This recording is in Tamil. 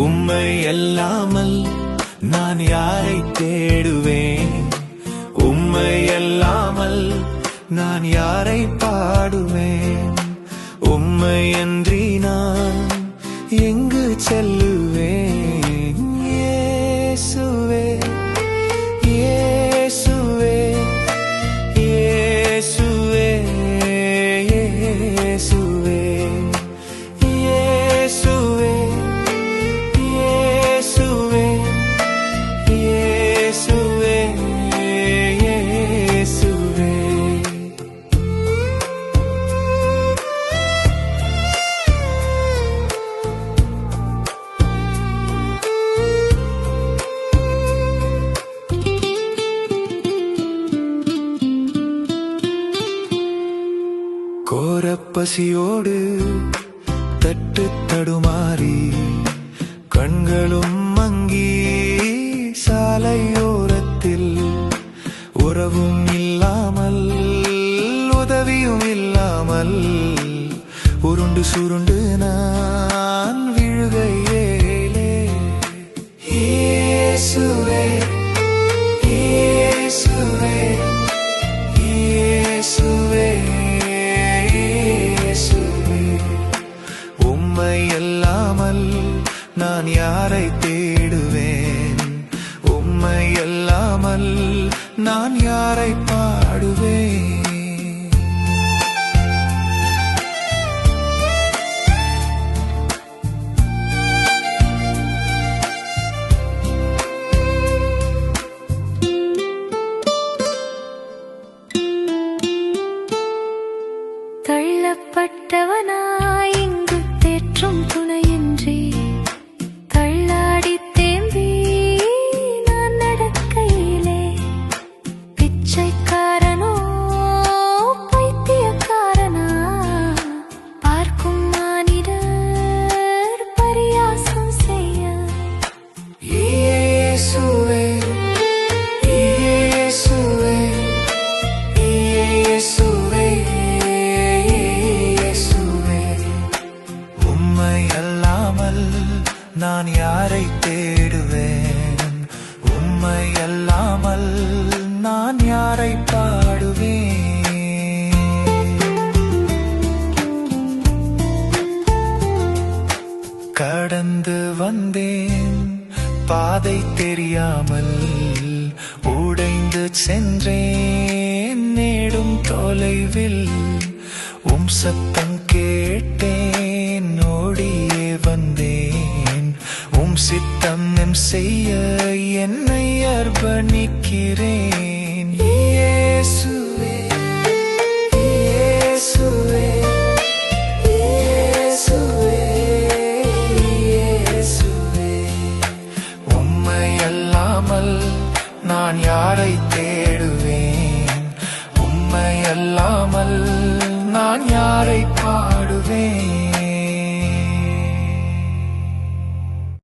உம்மை அல்லாமல் நான் யாரை தேடுவேன்? உம்மை அல்லாமல் நான் யாரை பாடுவேன்? உம்மை அன்றி நான் எங்கு செல்லுவேன்? இயேசுவே இயேசுவே இயேசுவே இயேசுவே இயேசுவே இயேசுவே இயேசுவே இயேசுவே. கோரப்பசியோடு தட்டு தடுமாறி கண்களும் மங்கி சாலையோரத்தில் உறவும் இல்லாமல் உதவியும் இல்லாமல் உருண்டு சுருண்டு நான் விழுகையிலே இயேசுவே இயேசுவே இயேசுவே இயேசுவே. உம்மை அல்லாமல் நான் யாரை தேடுவேன்? உம்மை அல்லாமல் நான் யாரை பாடுவேன்? தள்ளப்பட்டவனாய் இங்கு தேற்றும் துணையின்றி தள்ளாடி தேம்பி நான் நடக்கையிலே பிச்சைக்காரனோ பைத்தியக்காரனா பார்க்கும் மானிடர் பரியாசம் செய்ய இயேசுவே இயேசுவே இயேசுவே இயேசுவே. உம்மை அல்லாமல் நான் யாரை தேடுவேன்? உம்மை அல்லாமல் நான் யாரை பாடுவேன்? கடந்து வந்தேன் பாதை தெரியாமல், உடைந்து சென்றேன் நேடும் தொலைவில். உம் சத்தம் கேட்டேன் ஓடியே வந்தேன். உம் சித்தம் செய்ய என்னை அர்ப்பணிக்கிறேன். இயேசுவே இயேசுவே இயேசுவே இயேசுவே. உம்மை அல்லாமல் நான் யாரை தேடுவேன்? உம்மை அல்லாமல் நான் யாரை பாடுவேன்?